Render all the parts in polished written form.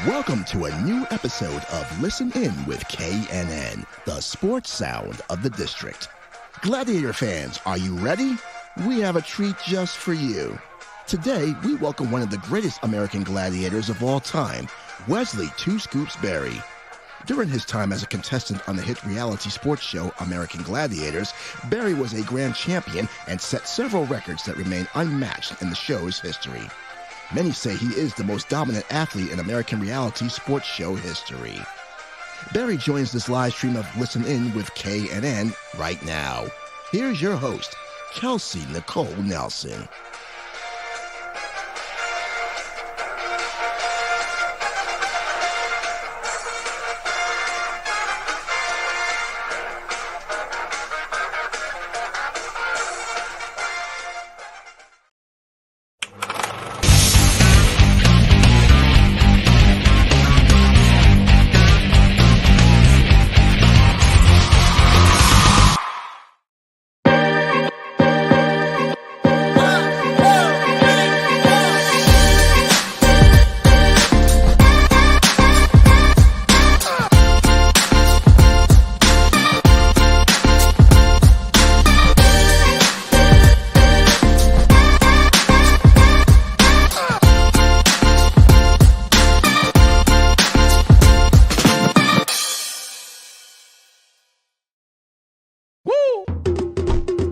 Welcome to a new episode of Listen In with KNN, the sports sound of the district. Gladiator fans, are you ready? We have a treat just for you. Today, we welcome one of the greatest American gladiators of all time, Wesley Two Scoops Berry. During his time as a contestant on the hit reality sports show American Gladiators, Berry was a grand champion and set several records that remain unmatched in the show's history. Many say he is the most dominant athlete in American reality sports show history. Berry joins this live stream of Listen In with KNN right now. Here's your host, Kelsey Nicole Nelson.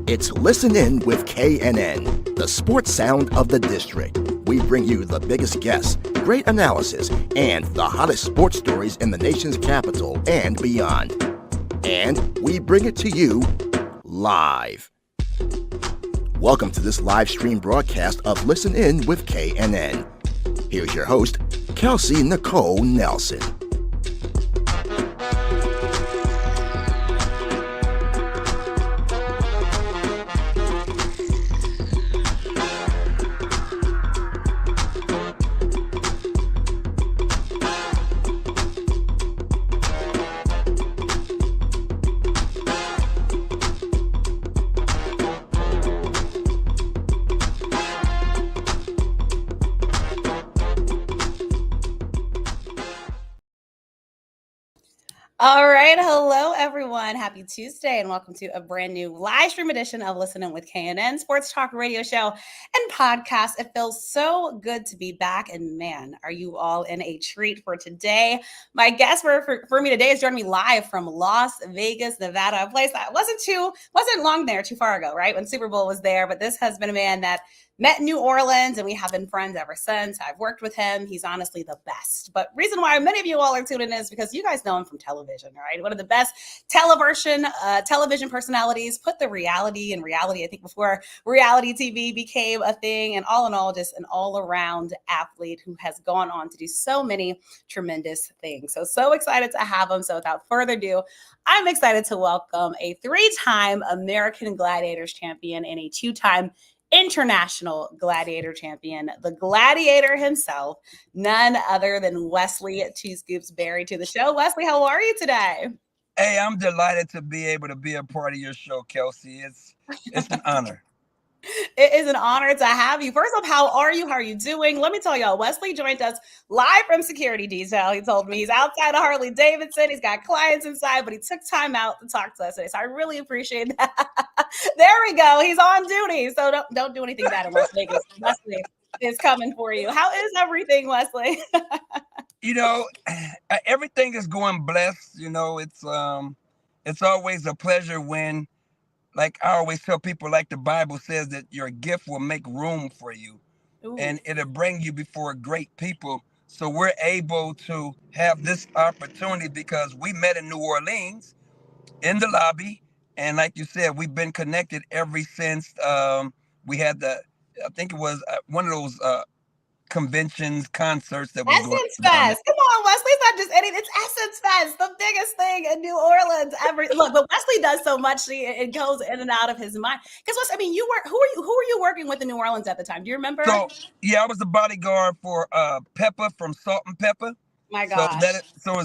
It's Listen In with KNN, the sports sound of the district. We bring you the biggest guests, great analysis, and the hottest sports stories in the nation's capital and beyond. And we bring it to you live. Welcome to this live stream broadcast of Listen In with KNN. Here's your host, Kelsey Nicole Nelson. All right. Hello, everyone. Happy Tuesday and welcome to a brand new live stream edition of Listen In with KNN Sports Talk Radio Show and Podcast. It feels so good to be back. And man, are you all in a treat for today? My guest for me today is joining me live from Las Vegas, Nevada, a place that wasn't long there too far ago, right? When Super Bowl was there. But this has been a man that met in New Orleans, and we have been friends ever since. I've worked with him. He's honestly the best. But reason why many of you all are tuning in is because you guys know him from television, right? One of the best television personalities. Put the reality in reality, I think, before reality TV became a thing. And all in all, just an all-around athlete who has gone on to do so many tremendous things. So excited to have him. So without further ado, I'm excited to welcome a 3-time American Gladiators champion and a 2-time International Gladiator champion, the Gladiator himself, none other than Wesley Two Scoops Berry to the show. Wesley, how are you today? Hey, I'm delighted to be able to be a part of your show, Kelsey. It's an honor. It is an honor to have you. First off, how are you? How are you doing? Let me tell y'all, Wesley joined us live from security detail. He told me he's outside of Harley Davidson. He's got clients inside, but he took time out to talk to us today. So I really appreciate that. There we go. He's on duty. So don't do anything bad in Las Vegas. Wesley is coming for you. How is everything, Wesley? Everything is going blessed. It's always a pleasure when, like I always tell people, like the Bible says, that your gift will make room for you. Ooh. And it'll bring you before great people. So we're able to have this opportunity because we met in New Orleans in the lobby. And like you said, we've been connected ever since we had I think it was one of those conventions, concerts that was Essence Fest. Come on, Wesley. It's not just anything. It's Essence Fest, the biggest thing in New Orleans ever. Look, but Wesley does so much. It goes in and out of his mind. Because who were you working with in New Orleans at the time? Do you remember? So yeah, I was the bodyguard for Pepper from Salt and Pepper. My God.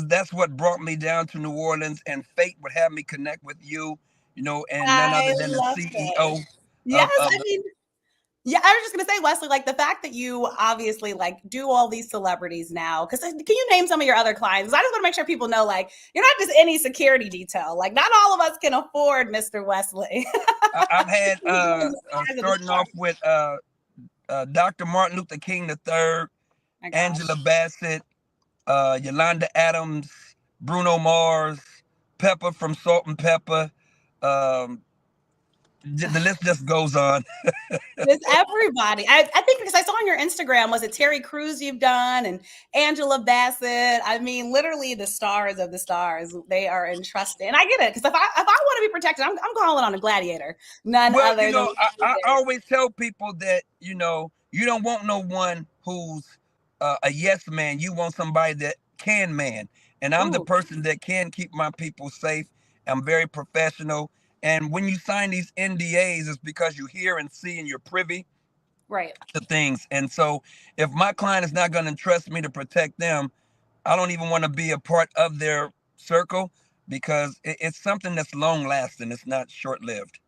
That's what brought me down to New Orleans, and fate would have me connect with you, and none other than the CEO. Yes, Yeah, I was just gonna say, Wesley, like the fact that you obviously like do all these celebrities now. Because can you name some of your other clients? I just want to make sure people know, like, you're not just any security detail. Like, not all of us can afford Mr. Wesley. I've had starting off with Dr. Martin Luther King III, My gosh. Angela Bassett, Yolanda Adams, Bruno Mars, Pepper from Salt and Pepper. Um, the list just goes on. It's everybody. I think because I saw on your Instagram, was it Terry Crews you've done and Angela Bassett? I mean, literally the stars of the stars. They are entrusted. And I get it. Because if I want to be protected, I'm calling on a gladiator. None Well, other than I always tell people that, you don't want no one who's a yes man. You want somebody that can man. And I'm the ooh, person that can keep my people safe. I'm very professional. And when you sign these NDAs, it's because you hear and see and you're privy right. to things. And so if my client is not going to trust me to protect them, I don't even want to be a part of their circle because it's something that's long lasting. It's not short lived.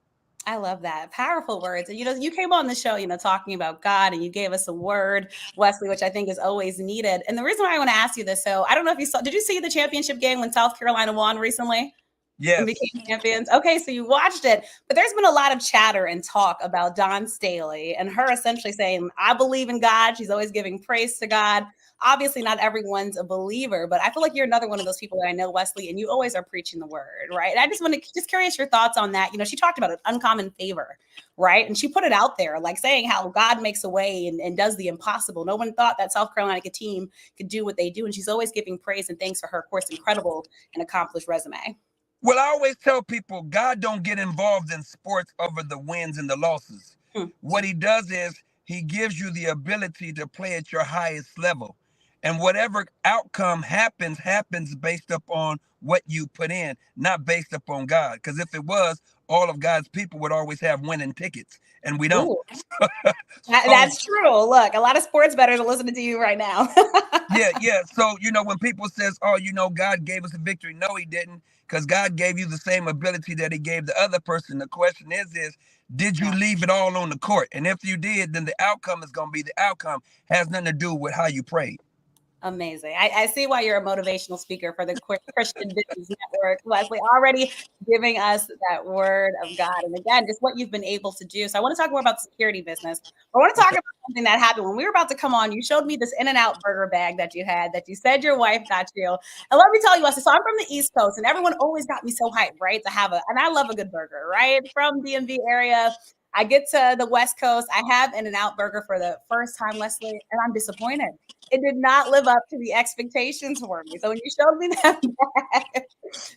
I love that. Powerful words. And you came on the show, talking about God, and you gave us a word, Wesley, which I think is always needed. And the reason why I want to ask you this, so I don't know if did you see the championship game when South Carolina won recently and Yes. became champions? Okay, so you watched it, but there's been a lot of chatter and talk about Dawn Staley and her essentially saying, I believe in God. She's always giving praise to God. Obviously, not everyone's a believer, but I feel like you're another one of those people that I know, Wesley, and you always are preaching the word, right? And I just want to just curious your thoughts on that. She talked about an uncommon favor, right? And she put it out there, like saying how God makes a way and does the impossible. No one thought that South Carolina team could do what they do. And she's always giving praise and thanks for her, of course, incredible and accomplished resume. Well, I always tell people God don't get involved in sports over the wins and the losses. Hmm. What he does is he gives you the ability to play at your highest level. And whatever outcome happens based upon what you put in, not based upon God. Because if it was, all of God's people would always have winning tickets, and we don't. Ooh, So that's true. Look, a lot of sports bettors are listening to you right now. yeah. So, when people says, oh, God gave us a victory. No, he didn't, because God gave you the same ability that he gave the other person. The question is, did you leave it all on the court? And if you did, then the outcome is going to be the outcome. Has nothing to do with how you prayed. Amazing. I see why you're a motivational speaker for the Christian Business Network, Wesley, already giving us that word of God. And again, just what you've been able to do. So I want to talk more about the security business. I want to talk about something that happened when we were about to come on. You showed me this In-N-Out burger bag that you had that you said your wife got you. And let me tell you, Wesley, so I'm from the East Coast and everyone always got me so hyped, right? And I love a good burger, right? From DMV area. I get to the West Coast. I have In-N-Out burger for the first time, Wesley, and I'm disappointed. It did not live up to the expectations for me. So when you showed me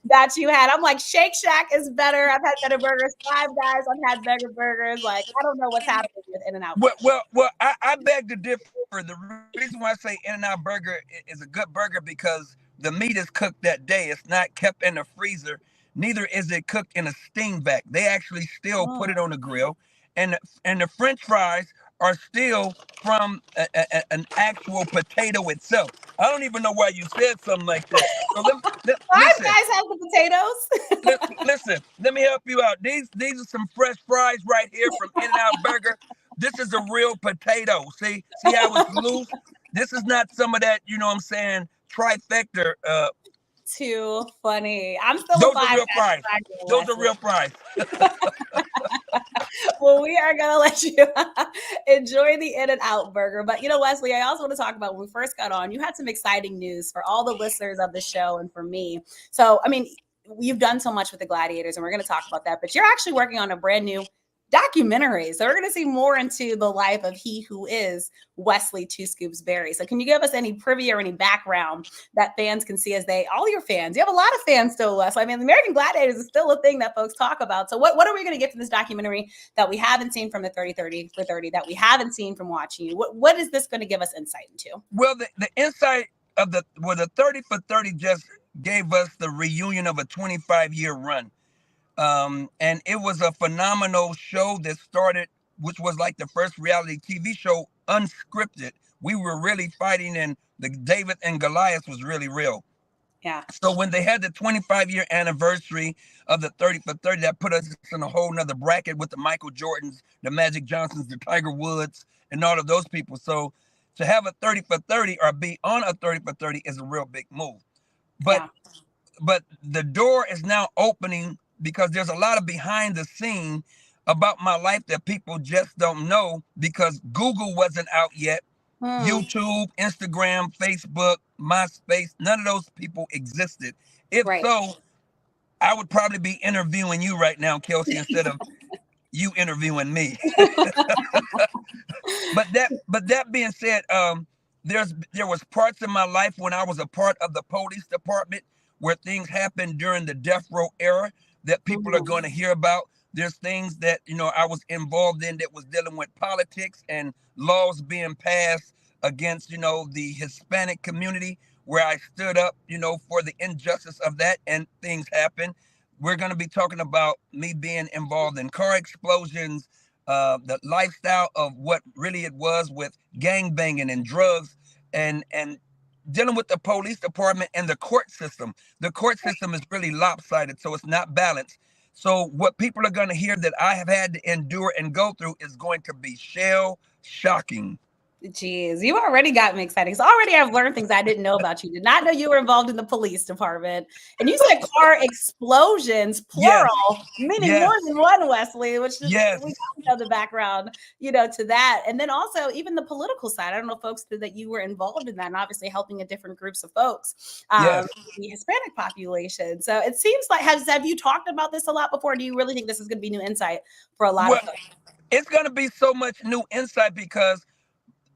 that you had, I'm like, Shake Shack is better. I've had better burgers. Five Guys, I've had better burgers. Like, I don't know what's happening with In-N-Out Well, burger. I beg to differ. The reason why I say In-N-Out burger is a good burger because the meat is cooked that day. It's not kept in the freezer. Neither is it cooked in a steam vac. They actually still put it on the grill, and the French fries are still from an actual potato itself. I don't even know why you said something like that. So Five listen, Guys have the potatoes. listen. Let me help you out. These are some fresh fries right here from In-N-Out Burger. This is a real potato. See how it's loose? This is not some of that, what I'm saying, trifecta. Too funny. I'm still a Those are Five real Guys fries. fan, Those are Wesley. real fries. Well, we are going to let you enjoy the In-N-Out burger. But, Wesley, I also want to talk about when we first got on, you had some exciting news for all the listeners of the show and for me. So, I mean, you've done so much with the Gladiators, and we're going to talk about that. But you're actually working on a brand new documentary. So we're going to see more into the life of he who is Wesley Two Scoops Berry. So can you give us any privy or any background that fans can see all your fans? You have a lot of fans still, Wesley. I mean, the American Gladiators is still a thing that folks talk about. So what are we going to get from this documentary that we haven't seen from the 30-30 for 30 that we haven't seen from watching you? What is this going to give us insight into? Well, the insight of the 30 for 30 just gave us the reunion of a 25-year run. And it was a phenomenal show that started, which was like the first reality TV show, unscripted. We were really fighting, and the David and Goliath was really real. Yeah. So when they had the 25-year anniversary of the 30 for 30, that put us in a whole nother bracket with the Michael Jordans, the Magic Johnsons, the Tiger Woods, and all of those people. So to have a 30 for 30 or be on a 30 for 30 is a real big move. But Yeah. but the door is now opening because there's a lot of behind the scene about my life that people just don't know because Google wasn't out yet. Hmm. YouTube, Instagram, Facebook, MySpace, none of those people existed. If Right. so, I would probably be interviewing you right now, Kelsey, instead of you interviewing me. But that being said, there was parts in my life when I was a part of the police department where things happened during the death row era that people are Mhm. going to hear about. There's things that I was involved in that was dealing with politics and laws being passed against the Hispanic community where I stood up for the injustice of that, and things happened. We're going to be talking about me being involved in car explosions, the lifestyle of what really it was with gang banging and drugs, and dealing with the police department and the court system. The court system is really lopsided, so it's not balanced. So what people are going to hear that I have had to endure and go through is going to be shell shocking. Jeez, you already got me excited. So already I've learned things I didn't know about you. Did not know you were involved in the police department. And you said car explosions, Yes, plural, meaning more yes, than one, Wesley, which is yes, we got to know the background, to that. And then also even the political side. I don't know, folks, that you were involved in that and obviously helping in different groups of folks, yes. the Hispanic population. So it seems like, have you talked about this a lot before? Do you really think this is going to be new insight for a lot of Well, folks? it's going to be so much new insight because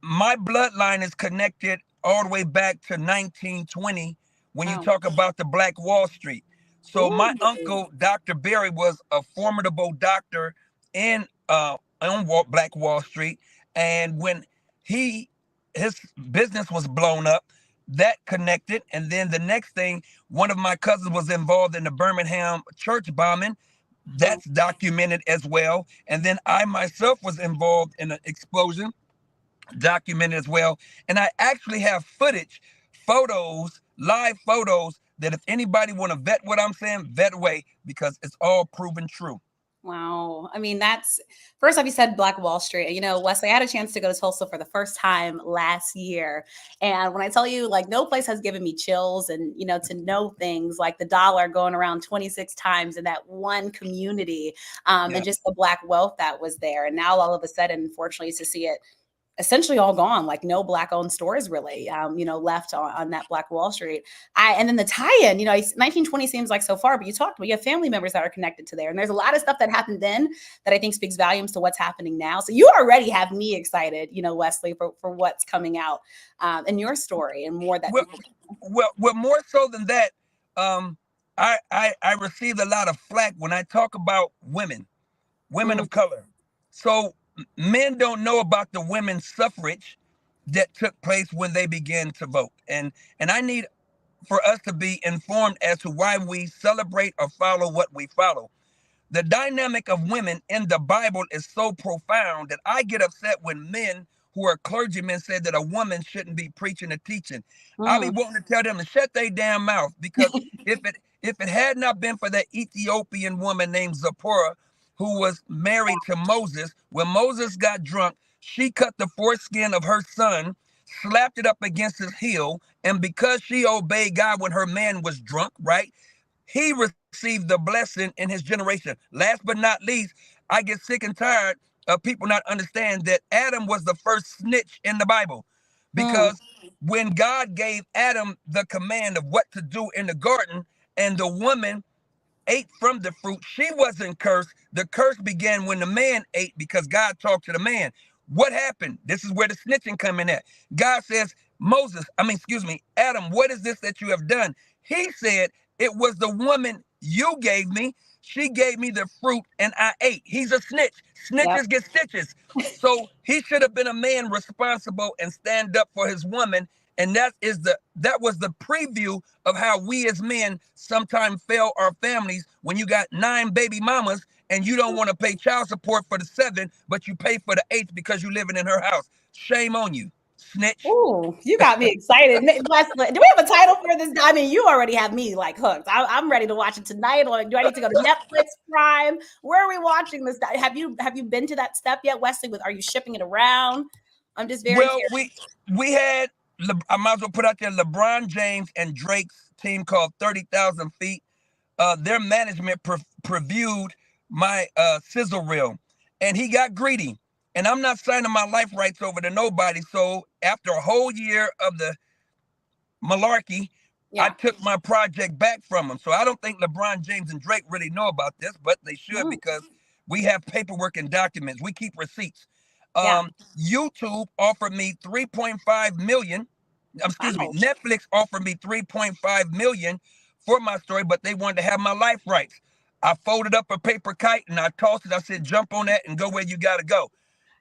my bloodline is connected all the way back to 1920 when you Oh. talk about the Black Wall Street. So my Ooh. uncle, Dr. Berry, was a formidable doctor in Black Wall Street. And when his business was blown up, that connected. And then the next thing, one of my cousins was involved in the Birmingham church bombing. Oh. That's documented as well. And then I myself was involved in an explosion, documented as well. And I actually have footage, photos, live photos that if anybody want to vet what I'm saying, vet away because it's all proven true. Wow. I mean, that's first off, you said Black Wall Street. Wesley, I had a chance to go to Tulsa for the first time last year. And when I tell you, like, no place has given me chills and, to know things like the dollar going around 26 times in that one community, Yeah. and just the Black wealth that was there. And now all of a sudden, unfortunately, to see it essentially all gone, like no Black owned stores really, left on that Black Wall Street. And then the tie-in, 1920 seems like so far, but you have family members that are connected to there. And there's a lot of stuff that happened then that I think speaks volumes to what's happening now. So you already have me excited, Wesley, for what's coming out in your story and more that Well, people. well, more so than that, um, I received a lot of flack when I talk about women Mm, of color. So men don't know about the women's suffrage that took place when they began to vote. And I need for us to be informed as to why we celebrate or follow what we follow. The dynamic of women in the Bible is so profound that I get upset when men who are clergymen say that a woman shouldn't be preaching or teaching. I be mm, wanting to tell them to shut their damn mouth because if it had not been for that Ethiopian woman named Zipporah who was married to Moses, when Moses got drunk, she cut the foreskin of her son, slapped it up against his heel, and because she obeyed God when her man was drunk, right? He received the blessing in his generation. Last but not least, I get sick and tired of people not understand that Adam was the first snitch in the Bible. mm, Because when God gave Adam the command of what to do in the garden, and the woman ate from the fruit, she wasn't cursed. The curse began when the man ate because God talked to the man. What happened? This is where the snitching come in at. God says, excuse me, Adam, what is this that you have done? He said, it was the woman you gave me. She gave me the fruit and I ate. He's a snitch. yep. Snitches get stitches. So he should have been a man responsible and stand up for his woman. And that was the preview of how we as men sometimes fail our families when you got 9 baby mamas and you don't want to pay child support for the 7, but you pay for the 8th because you living in her house. Shame on you. snitch. Ooh, you got me excited. Wesley, do we have a title for this? I mean, you already have me like hooked. I'm ready to watch it tonight. Or do I need to go to Netflix Prime? Where are we watching this? Have you been to that step yet, Wesley? Are you shipping it around? I'm just very Well, curious. we had, I might as well put out there, LeBron James and Drake's team called 30,000 Feet. Their management previewed my sizzle reel, and he got greedy. And I'm not signing my life rights over to nobody. So after a whole year of the malarkey, I took my project back from him. So I don't think LeBron James and Drake really know about this, but they should because we have paperwork and documents. We keep receipts. YouTube offered me 3.5 million. Excuse me. Netflix offered me 3.5 million for my story, but they wanted to have my life rights. I folded up a paper kite and I tossed it. I said, jump on that and go where you got to go.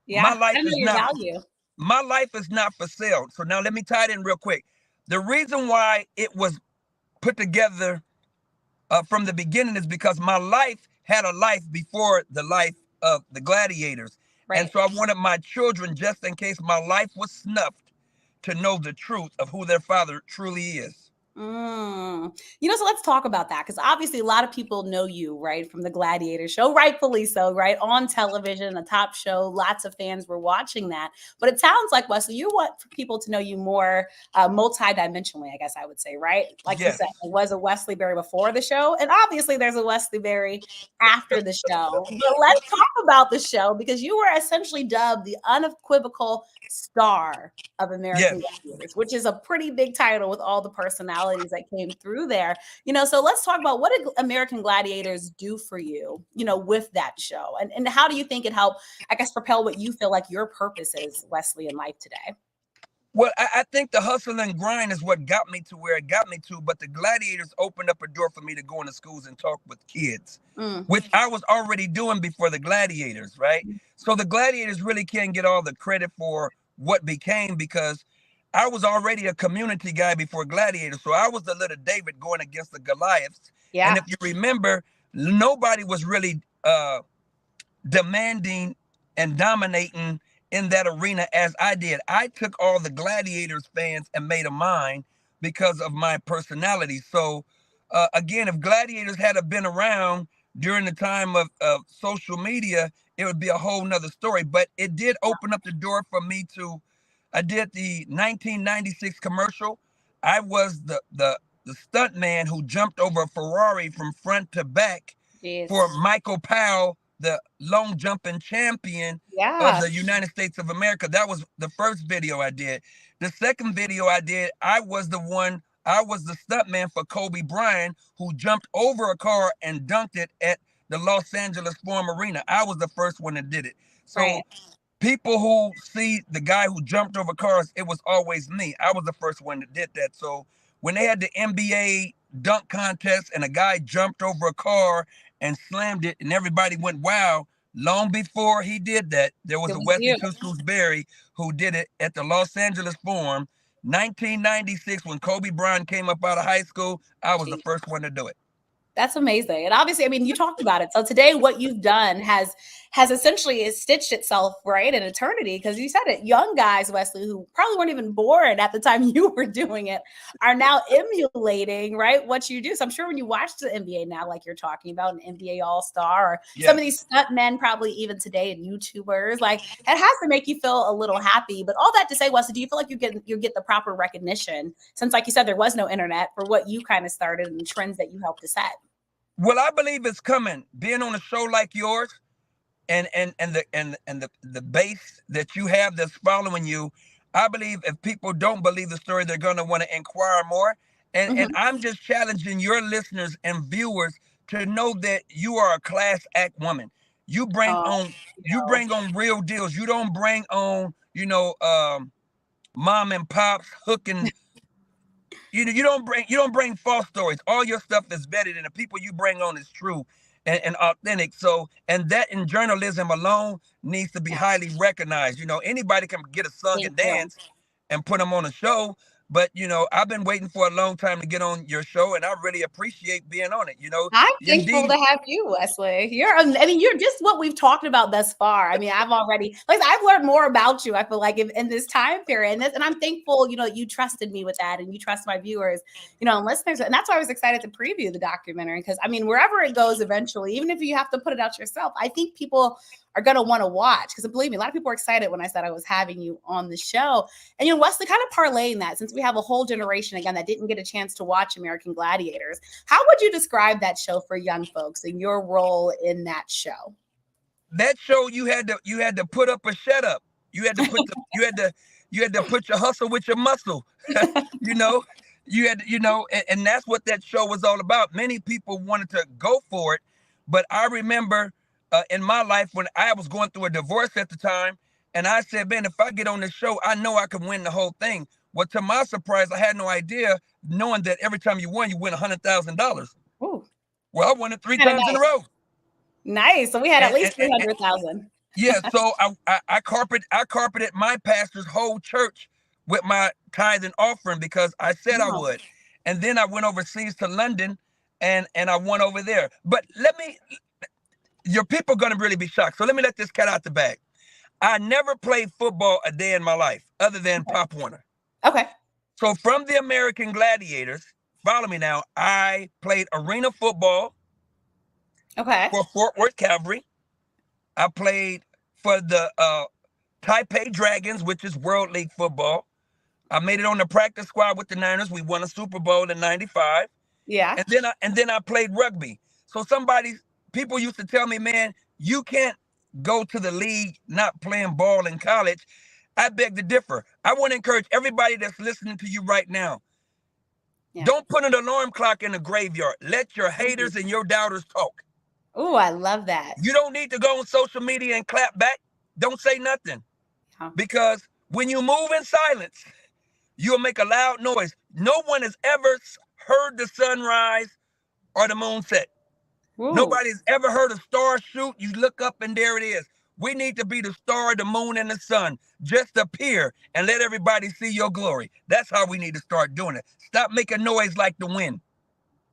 Yeah, my life I know is your not value. my life is not for sale. So now let me tie it in real quick. The reason why it was put together from the beginning is because my life had a life before the life of the Gladiators. Right. And so I wanted my children, just in case my life was snuffed, to know the truth of who their father truly is. So let's talk about that, because obviously a lot of people know you, right, from the Gladiator show, rightfully so, right, on television, a top show. Lots of fans were watching that. But it sounds like, Wesley, you want people to know you more multidimensionally, I guess I would say, right? Like you said, there was a Wesley Berry before the show, and obviously there's a Wesley Berry after the show. But let's talk about the show, because you were essentially dubbed the unequivocal star of American Gladiators, which is a pretty big title with all the personalities that came through there. So let's talk about, what did American Gladiators do for you, with that show? And how do you think it helped, I guess, propel what you feel like your purpose is, Wesley, in life today? Well, I think the hustle and grind is what got me to where it got me to, but the Gladiators opened up a door for me to go into schools and talk with kids, which I was already doing before the Gladiators, right? So the Gladiators really can't get all the credit for what became, because I was already a community guy before Gladiators. So I was the little David going against the Goliaths. Yeah. And if you remember, nobody was really demanding and dominating in that arena as I did. I took all the Gladiators fans and made them mine because of my personality. So again, if Gladiators had been around during the time of social media, it would be a whole nother story. But it did open up the door for me to, I did the 1996 commercial. I was the stunt man who jumped over a Ferrari from front to back for Michael Powell, the long jumping champion of the United States of America. That was the first video I did. The second video I did, I was the stunt man for Kobe Bryant, who jumped over a car and dunked it at the Los Angeles Forum Arena. I was the first one that did it. So people who see the guy who jumped over cars, it was always me. I was the first one that did that. So when they had the NBA dunk contest and a guy jumped over a car and slammed it and everybody went, wow, long before he did that, there was a Wesley Berry who did it at the Los Angeles Forum, 1996, when Kobe Bryant came up out of high school. I was the first one to do it. That's amazing. And obviously, I mean, you talked about it. So today, what you've done has essentially stitched itself, right, in eternity, because you said it. Young guys, Wesley, who probably weren't even born at the time you were doing it, are now emulating, right, what you do. So I'm sure when you watch the NBA now, like you're talking about, an NBA All-Star, or some of these stunt men, probably even today, and YouTubers, like, it has to make you feel a little happy. But all that to say, Wesley, do you feel like you get the proper recognition, since, like you said, there was no internet, for what you kind of started and the trends that you helped to set? Well, I believe it's coming. Being on a show like yours, and the base that you have that's following you, I believe if people don't believe the story, they're going to want to inquire more. And I'm just challenging your listeners and viewers to know that you are a class act woman. You bring on real deals. You don't bring on, mom and pops hooking. You don't bring false stories. All your stuff is vetted, and the people you bring on is true and authentic. So, and that in journalism alone needs to be highly recognized. Anybody can get a song and dance and put them on a show, But I've been waiting for a long time to get on your show, and I really appreciate being on it. I'm thankful to Indeed. have you, Wesley. You're just what we've talked about thus far. I mean, I've learned more about you. I feel like in this time period, and I'm thankful, you trusted me with that, and you trust my viewers, and listeners, and that's why I was excited to preview the documentary because I mean, wherever it goes eventually, even if you have to put it out yourself, I think people are going to want to watch because believe me, a lot of people were excited when I said I was having you on the show. And Wesley, kind of parlaying that, since we have a whole generation again that didn't get a chance to watch American Gladiators, how would you describe that show for young folks and your role in that show? That show, you had to put up or shut up. You had to put put your hustle with your muscle. you know, you had and that's what that show was all about. Many people wanted to go for it, but I remember in my life when I was going through a divorce at the time, and I said, man, if I get on this show, I know I can win the whole thing. Well, to my surprise, I had no idea, knowing that every time you win $100,000. Well, I won it three times in a row. Nice. So we had at least 300,000. Yeah. So I carpeted my pastor's whole church with my tithe and offering because I said I would. And then I went overseas to London and I won over there. But your people are going to really be shocked. So let me let this cat out the bag. I never played football a day in my life other than Pop Warner. Okay. So from the American Gladiators, follow me now, I played arena football. Okay. For Fort Worth Cavalry. I played for the Taipei Dragons, which is World League football. I made it on the practice squad with the Niners. We won a Super Bowl in '95. Yeah. And then I played rugby. So people used to tell me, man, you can't go to the league not playing ball in college. I beg to differ. I want to encourage everybody that's listening to you right now. Yeah. Don't put an alarm clock in the graveyard. Let your haters and your doubters talk. Oh, I love that. You don't need to go on social media and clap back. Don't say nothing. Because when you move in silence, you'll make a loud noise. No one has ever heard the sun rise or the moon set. Ooh. Nobody's ever heard a star shoot. You look up and there it is. We need to be the star, the moon, and the sun. Just appear and let everybody see your glory. That's how we need to start doing it. Stop making noise like the wind.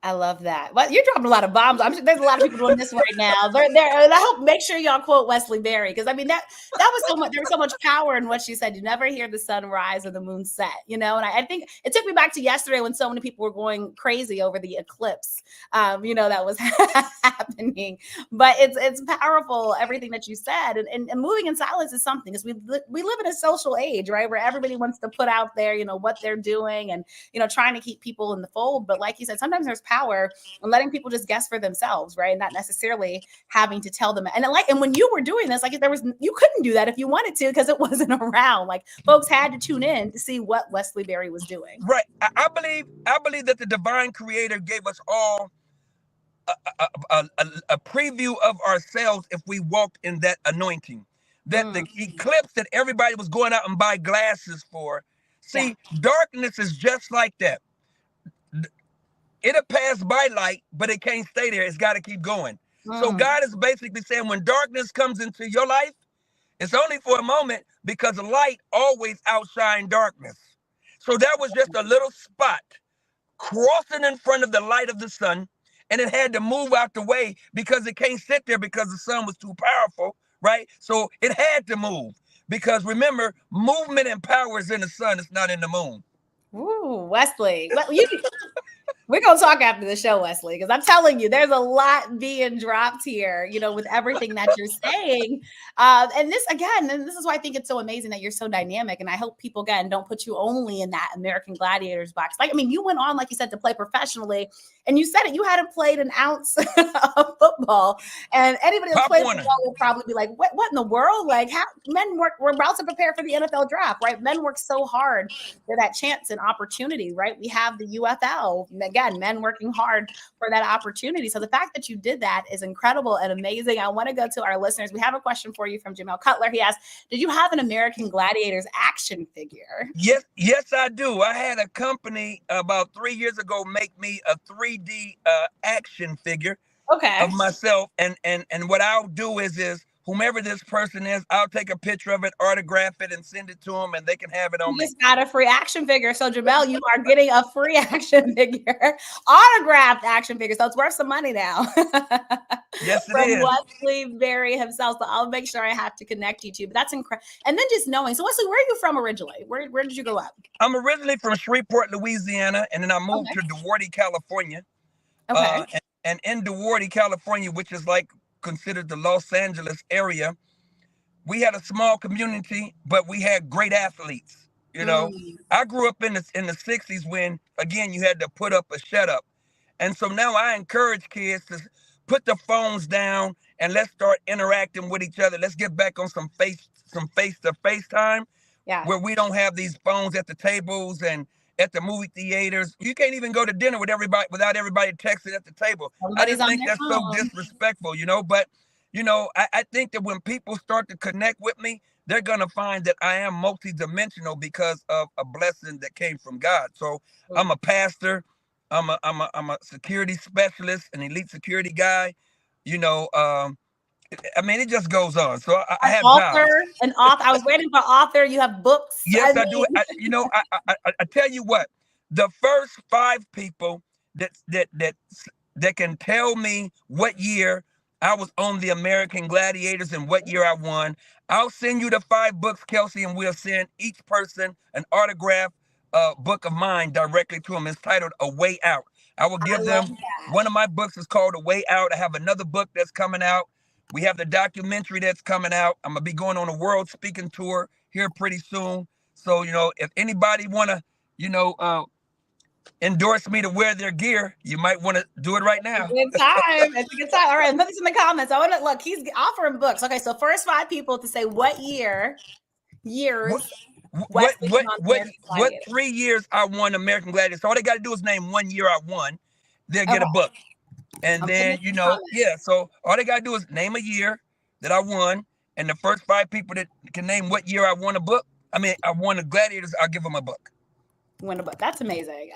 I love that. Well, you're dropping a lot of bombs. I'm sure there's a lot of people doing this right now. I hope make sure y'all quote Wesley Berry because I mean that was so much. There was so much power in what she said. You never hear the sun rise or the moon set. And I think it took me back to yesterday when so many people were going crazy over the eclipse. That was happening. But it's powerful everything that you said, and moving in silence is something because we live in a social age, right, where everybody wants to put out there, what they're doing, and trying to keep people in the fold. But like you said, sometimes there's power and letting people just guess for themselves, right? Not necessarily having to tell them. And when you were doing this, like you couldn't do that if you wanted to because it wasn't around. Like folks had to tune in to see what Wesley Berry was doing. Right. I believe that the divine creator gave us all a preview of ourselves if we walked in that anointing. That the eclipse that everybody was going out and buy glasses for. See, darkness is just like that. It'll pass by light, but it can't stay there. It's got to keep going. So God is basically saying when darkness comes into your life, it's only for a moment because light always outshines darkness. So that was just a little spot crossing in front of the light of the sun, and it had to move out the way because it can't sit there because the sun was too powerful, right? So it had to move because remember, movement and power is in the sun. It's not in the moon. Ooh, Wesley. We're going to talk after the show, Wesley, because I'm telling you, there's a lot being dropped here, with everything that you're saying. And this is why I think it's so amazing that you're so dynamic. And I hope people, again, don't put you only in that American Gladiators box. You went on, like you said, to play professionally. And you said it, you hadn't played an ounce of football. And anybody that's played football will probably be like, what in the world? Like, how we're about to prepare for the NFL draft, right? Men work so hard for that chance and opportunity, right? We have the UFL. Again, men working hard for that opportunity. So the fact that you did that is incredible and amazing. I want to go to our listeners. We have a question for you from Jamel Cutler. He asked, did you have an American Gladiators action figure? Yes, I do. I had a company about 3 years ago make me a 3D action figure of myself. And what I'll do is whomever this person is, I'll take a picture of it, autograph it, and send it to them, and they can have it on me. You just got a free action figure. So, Jamel, you are getting a free action figure, autographed action figure. So it's worth some money now. Yes, it From is. Wesley Berry himself. So I'll make sure I have to connect you to. But that's incredible. And then just knowing. So, Wesley, where are you from originally? Where did you grow up? I'm originally from Shreveport, Louisiana, and then I moved to DeWarty, California. Okay. And in DeWarty, California, which is like considered the Los Angeles area, we had a small community, but we had great athletes. You know, I grew up in the 60s when, again, you had to put up or shut up. And so now I encourage kids to put the phones down and let's start interacting with each other. Let's get back on some face-to-face time where we don't have these phones at the tables and at the movie theaters. You can't even go to dinner with everybody without everybody texting at the table. Everybody's I just think that's so disrespectful, you know. But, you know, I think that when people start to connect with me, they're going to find that I am multidimensional because of a blessing that came from God. So I'm a pastor. I'm a security specialist, an elite security guy. You know, I mean, it just goes on. So I have an author. I was waiting for author. You have books. Yes, I do. You know, I tell you what, the first 5 people that can tell me what year I was on the American Gladiators and what year I won, I'll send you the 5 books, Kelsey, and we'll send each person an autograph book of mine directly to them. It's titled A Way Out. I will give them, one of my books is called A Way Out. I have another book that's coming out. We have the documentary that's coming out. I'm going to be going on a world speaking tour here pretty soon. So, you know, if anybody want to, you know, endorse me to wear their gear, you might want to do it right now. Good time. It's a good time. All right, put this in the comments. I want to look. He's offering books. Okay, so first 5 people to say what years. What 3 years I won American Gladiators. So all they got to do is name 1 year I won. They'll get a book. And then, you know, so all they got to do is name a year that I won. And the first 5 people that can name what year I won I won the Gladiators, I'll give them a book. Win a book. That's amazing.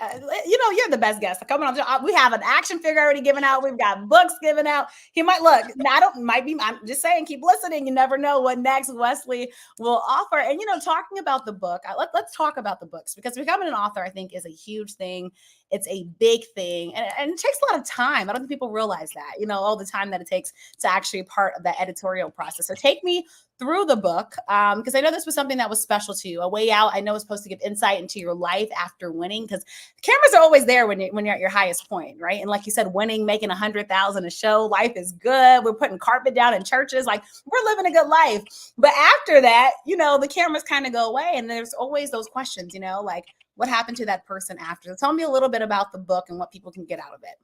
You know, you're the best guest. Coming on, we have an action figure already given out. We've got books given out. He might look. I'm just saying, keep listening. You never know what next Wesley will offer. And you know, talking about the book, let's talk about the books, because becoming an author, I think, is a huge thing. It's a big thing, and it takes a lot of time. I don't think people realize that. You know, all the time that it takes to actually part of the editorial process. So take me through the book, because I know this was something that was special to you. A Way Out, I know, is supposed to give insight into your life after winning, because cameras are always there when you're at your highest point, right? And like you said, winning, making $100,000 a show, life is good. We're putting carpet down in churches, like we're living a good life. But after that, you know, the cameras kind of go away, and there's always those questions, you know, like what happened to that person after. Tell me a little bit about the book and what people can get out of it.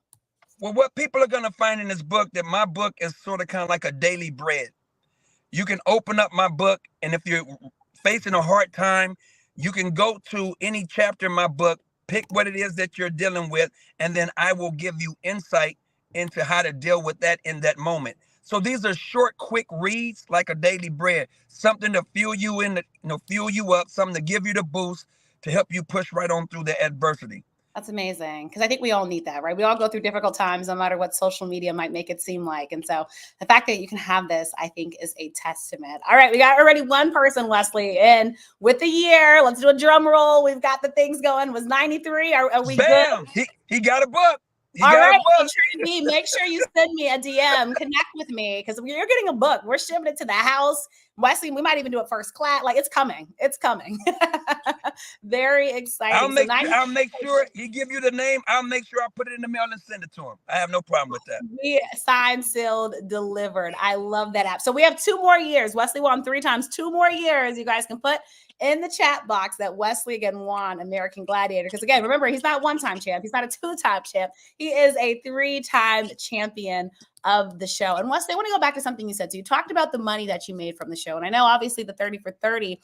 Well, what people are going to find in this book, that my book is sort of kind of like a daily bread. You can open up my book, and if you're facing a hard time, you can go to any chapter in my book, pick what it is that you're dealing with, and then I will give you insight into how to deal with that in that moment. So these are short, quick reads, like a daily bread, something to fuel you fuel you up, something to give you the boost to help you push right on through the adversity. That's amazing, because I think we all need that, right? We all go through difficult times, no matter what social media might make it seem like. And so the fact that you can have this, I think, is a testament. All right, we got already one person, Wesley, in with the year. Let's do a drum roll. We've got the things going. Was 93? Are we Bam! good? He got a book. All right, make sure you send me a DM, connect with me, because you're getting a book. We're shipping it to the house. Wesley, we might even do it first class. Like, it's coming. It's coming. Very exciting. I'll make sure he give you the name. I'll make sure I put it in the mail and send it to him. I have no problem with that. We signed, sealed, delivered. I love that app. So we have 2 more years. Wesley won 3 times. 2 more years. You guys can put in the chat box that Wesley again won American Gladiator. Because again, remember, he's not a 1-time champ. He's not a 2-time champ. He is a 3-time champion of the show. And Wesley, I want to go back to something you said. So you talked about the money that you made from the show. And I know obviously the 30 for 30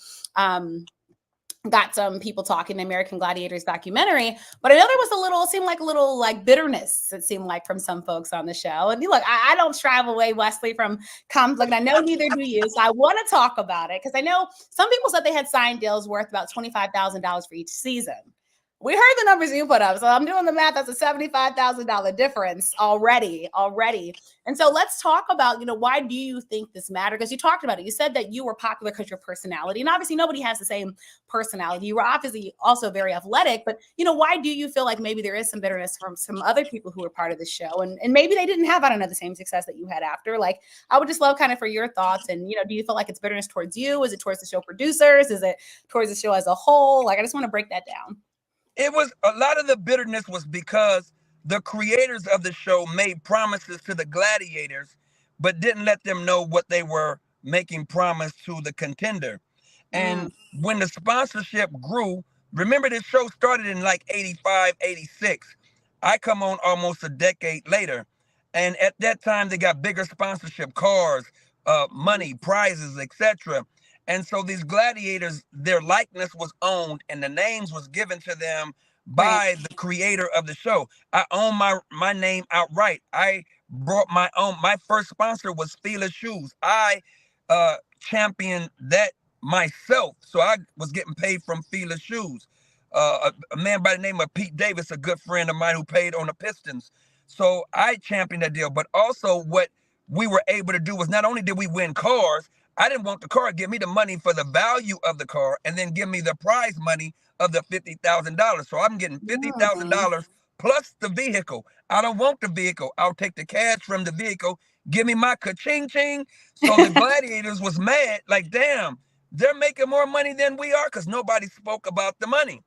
got some people talking, the American Gladiators documentary, but I know there was seemed like a little bitterness, it seemed like, from some folks on the show. And look, I don't strive away, Wesley, from conflict. I know neither do you. So I want to talk about it, because I know some people said they had signed deals worth about $25,000 for each season. We heard the numbers you put up. So I'm doing the math. That's a $75,000 difference already. And so let's talk about, why do you think this mattered? Because you talked about it. You said that you were popular because your personality, and obviously nobody has the same personality. You were obviously also very athletic, but why do you feel like maybe there is some bitterness from some other people who were part of the show? And maybe they didn't have, I don't know, the same success that you had after. Like, I would just love kind of for your thoughts. And, do you feel like it's bitterness towards you? Is it towards the show producers? Is it towards the show as a whole? Like, I just want to break that down. It was a lot of the bitterness was because the creators of the show made promises to the gladiators, but didn't let them know what they were making promise to the contender. And when the sponsorship grew, remember this show started in like 85, 86. I come on almost a decade later. And at that time, they got bigger sponsorship, cars, money, prizes, etc. And so these gladiators, their likeness was owned and the names was given to them by the creator of the show. I own my name outright. I brought my own. My first sponsor was Fila Shoes. I championed that myself. So I was getting paid from Fila Shoes. A man by the name of Pete Davis, a good friend of mine who played on the Pistons. So I championed that deal. But also what we were able to do was not only did we win cars, I didn't want the car. Give me the money for the value of the car and then give me the prize money of the $50,000. So I'm getting $50,000 plus the vehicle. I don't want the vehicle. I'll take the cash from the vehicle. Give me my ka-ching ching. So the gladiators was mad, like, damn, they're making more money than we are because nobody spoke about the money.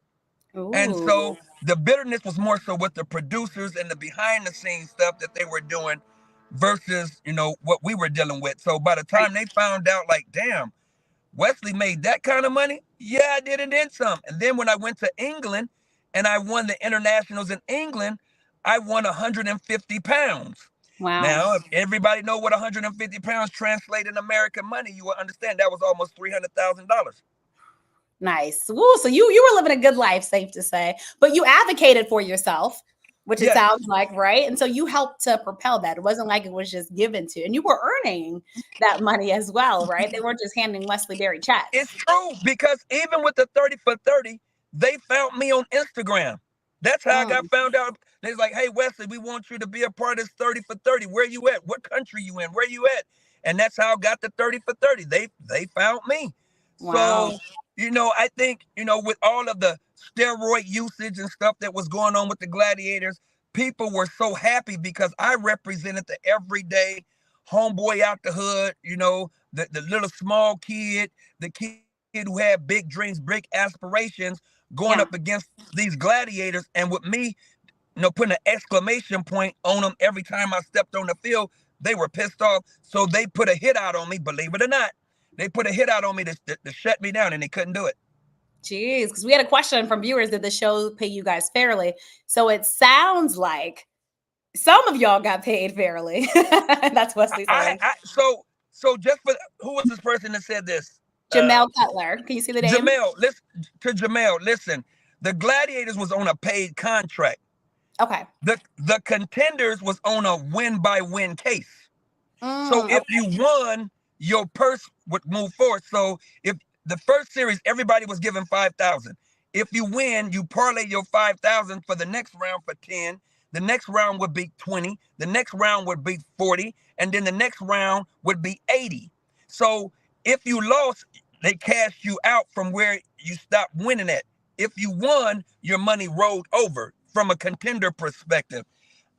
Ooh. And so the bitterness was more so with the producers and the behind the scenes stuff that they were doing versus, what we were dealing with. So by the time they found out, like, damn, Wesley made that kind of money. Yeah, I did, and then some. And then when I went to England and I won the internationals in England, I won 150 pounds. Wow. Now, if everybody know what 150 pounds translate in American money, you will understand that was almost $300,000. Nice. Woo, so you were living a good life, safe to say, but you advocated for yourself, which it sounds like, right? And so you helped to propel that. It wasn't like it was just given to you. And you were earning that money as well, right? They weren't just handing Wesley Berry checks. It's true, because even with the 30 for 30, they found me on Instagram. That's how I got found out. They was like, hey, Wesley, we want you to be a part of this 30 for 30. Where you at? What country you in? Where you at? And that's how I got the 30 for 30. They found me. Wow. So, I think, with all of the steroid usage and stuff that was going on with the gladiators, people were so happy because I represented the everyday homeboy out the hood, the little small kid, the kid who had big dreams, big aspirations, going up against these gladiators. And with me, putting an exclamation point on them every time I stepped on the field, they were pissed off. So they put a hit out on me, believe it or not. They put a hit out on me to shut me down, and they couldn't do it. Jeez, because we had a question from viewers: did the show pay you guys fairly? So it sounds like some of y'all got paid fairly. That's Wesley saying. So just for who was this person that said this? Jamel Cutler. Can you see the name? Jamel, listen. The Gladiators was on a paid contract. Okay. The Contenders was on a win-by-win case. So if you won, your purse would move forward. So if the first series, everybody was given $5,000. If you win, you parlay your $5,000 for the next round for 10. The next round would be 20. The next round would be 40. And then the next round would be 80. So if you lost, they cashed you out from where you stopped winning at. If you won, your money rolled over from a contender perspective.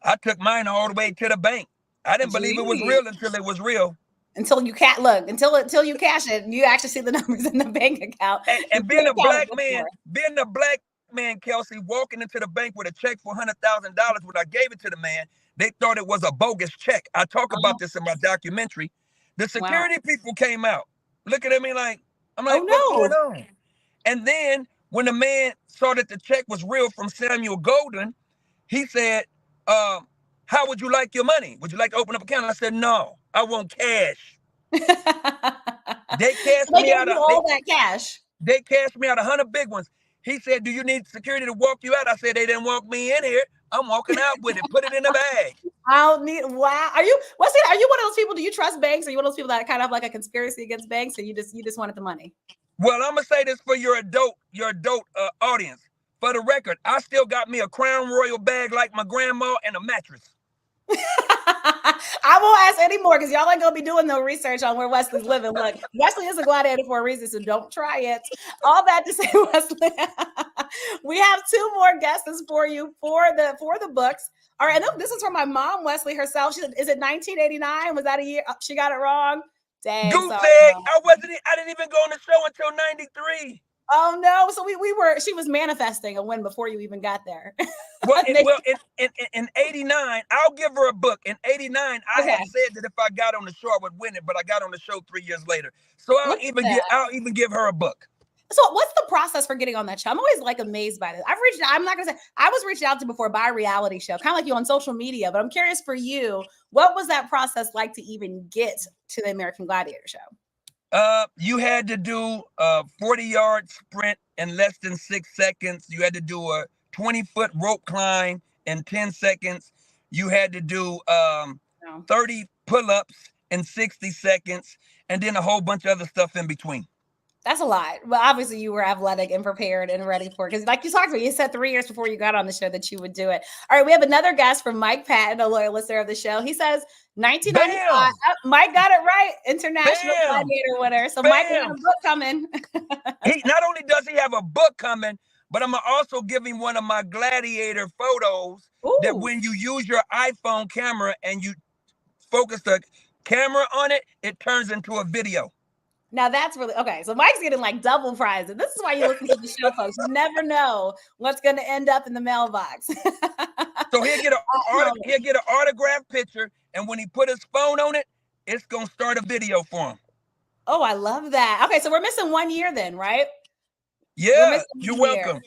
I took mine all the way to the bank. I didn't believe it was real until it was real. Until you can't look, until you cash it, you actually see the numbers in the bank account. And being a black man, Kelsey, walking into the bank with a check for $100,000, when I gave it to the man, they thought it was a bogus check. I talk about this in my documentary. The security people came out looking at me like, I'm like, what's going on? And then when the man saw that the check was real from Samuel Golden, he said, how would you like your money? Would you like to open up an account? I said, no, I want cash. They cashed me out of all that cash. They cashed me out 100 big ones. He said, do you need security to walk you out? I said, they didn't walk me in here. I'm walking out with it. Put it in the bag. Wow. Are you one of those people? Do you trust banks? Are you one of those people that kind of have like a conspiracy against banks, or you just wanted the money? Well, I'm gonna say this for your adult audience. for the record, I still got me a Crown Royal bag like my grandma and a mattress. I won't ask anymore because y'all ain't gonna be doing no research on where Wesley's living. Look, Wesley is a gladiator for a reason, so don't try it. All that to say, Wesley, we have 2 more guesses for you for the books. All right, I know this is from my mom, Wesley herself. Is it 1989? Was that a year? She got it wrong. Dang. Goose egg. I didn't even go on the show until 93. Oh no! So she was manifesting a win before you even got there. Well, in 89, I'll give her a book. In 89, I had said that if I got on the show, I would win it, but I got on the show 3 years later. So I'll even give her a book. So what's the process for getting on that show? I'm always like amazed by this. I'm not gonna say I was reached out to before by a reality show, kind of like you on social media, but I'm curious for you, what was that process like to even get to the American Gladiator show? You had to do a 40-yard sprint in less than 6 seconds. You had to do a 20-foot rope climb in 10 seconds. You had to do 30 pull-ups in 60 seconds, and then a whole bunch of other stuff in between. That's a lot. Well, obviously you were athletic and prepared and ready for it. Because like you talked about, you said 3 years before you got on the show that you would do it. All right, we have another guest from Mike Patton, a loyal listener of the show. He says 1995. Mike got it right. International Gladiator winner. So Mike has a book coming. Not only does he have a book coming, but I'm also giving one of my gladiator photos that when you use your iPhone camera and you focus the camera on it, it turns into a video. Now that's really okay. So Mike's getting like double prizes. This is why you listen to the show, folks. You never know what's going to end up in the mailbox. So he'll get an autographed picture, and when he put his phone on it, it's going to start a video for him. Oh, I love that. Okay, so we're missing 1 year then, right? Yeah, you're welcome.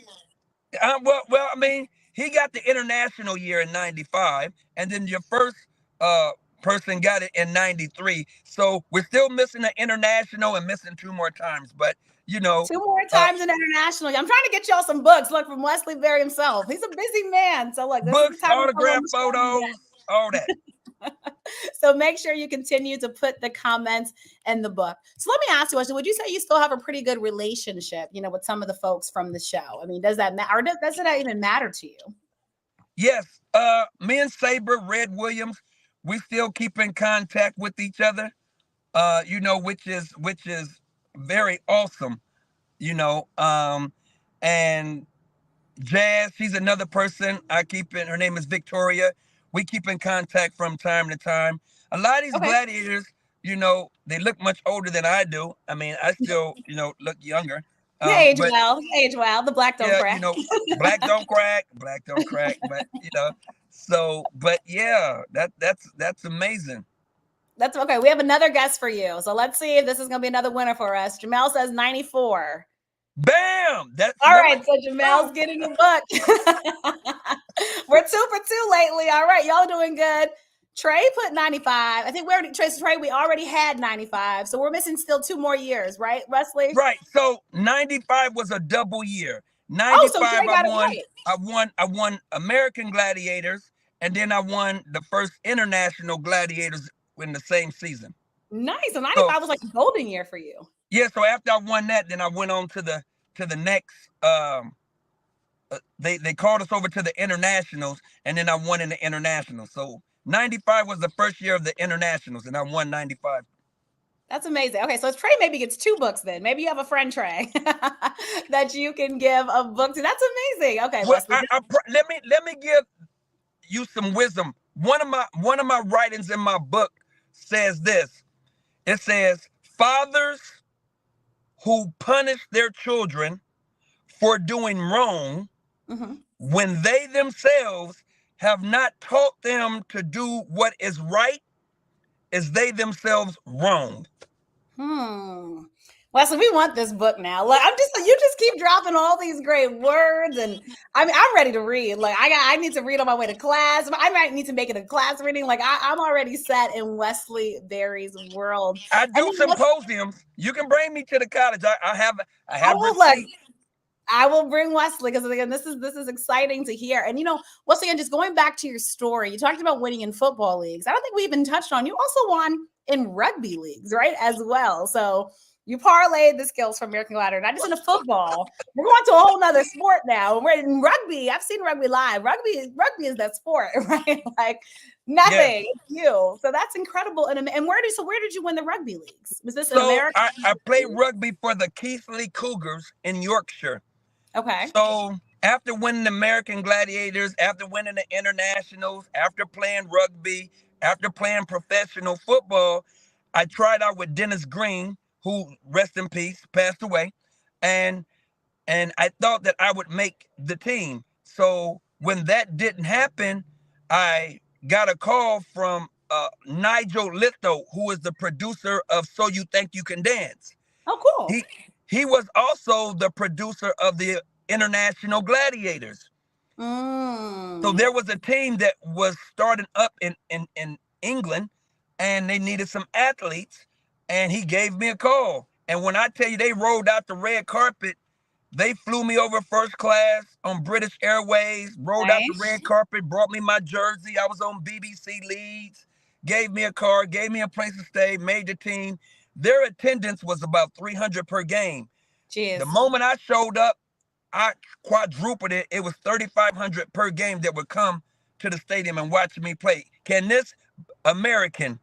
Well, I mean, he got the international year in 95, and then your first person got it in 93. So we're still missing an international and missing 2 more times, but 2 more times in international. I'm trying to get y'all some books. Look, from Wesley Berry himself. He's a busy man. So look, books, autograph photos, all that. So make sure you continue to put the comments in the book. So let me ask you, would you say you still have a pretty good relationship, with some of the folks from the show? I mean, does that matter? Or does that even matter to you? Yes. Me and Saber, Red Williams, we still keep in contact with each other, which is very awesome, and Jazz, she's another person I keep in, her name is Victoria. We keep in contact from time to time. A lot of these gladiators, they look much older than I do. I mean, I still, look younger. Age well. The black don't crack. Black don't crack. Black don't crack. But that's amazing. That's okay. We have another guest for you. So let's see if this is gonna be another winner for us. Jamel says 94. Bam! That's all right. So Jamel's getting a book. We're 2 for 2 lately. All right, y'all doing good. Trey put 95. I think we already had 95. So we're missing still 2 more years, right, Wesley? Right. So 95 was a double year. 95 I won American Gladiators, and then I won the first International Gladiators in the same season. Nice. So 95 was like a golden year for you. Yeah, so after I won that, then I went on to the next they called us over to the internationals, and then I won in the internationals. So 95 was the first year of the internationals, and I won 95. That's amazing. Okay, so Trey maybe gets 2 books then. Maybe you have a friend, Trey, that you can give a book to. That's amazing. Okay, well, let me give you some wisdom. One of my writings in my book says this. It says, fathers who punish their children for doing wrong when they themselves have not taught them to do what is right, is they themselves wrong. Wesley, we want this book now. Like, you just keep dropping all these great words, and I'm ready to read. Like, I need to read on my way to class. I might need to make it a class reading. Like, I'm already set in Wesley Berry's world. I do symposiums. You can bring me to the college. I have receipts. I will bring Wesley, because again, this is exciting to hear. And Wesley, again, just going back to your story, you talked about winning in football leagues. I don't think we even touched on, you also won in rugby leagues, right? As well. So You parlayed the skills from American Gladiator, not just into football. We're going to a whole nother sport now. We're in rugby. I've seen rugby live. Rugby is that sport, right? Like nothing. It's you. So that's incredible. And where did you win the rugby leagues? Was this in America? I played rugby for the Keighley Cougars in Yorkshire. Okay. So after winning the American Gladiators, after winning the internationals, after playing rugby, after playing professional football, I tried out with Dennis Green, who, rest in peace, passed away. And I thought that I would make the team. So when that didn't happen, I got a call from Nigel Litho, who is the producer of So You Think You Can Dance. Oh, cool. He was also the producer of the International Gladiators. So there was a team that was starting up in England, and they needed some athletes, and he gave me a call. And when I tell you they rolled out the red carpet, they flew me over first class on British Airways, rolled out the red carpet, brought me my jersey. I was on BBC Leads, gave me a car, gave me a place to stay, made the team. Their attendance was about 300 per game. Jeez. The moment I showed up, I quadrupled it. It was 3,500 per game that would come to the stadium and watch me play. Can this American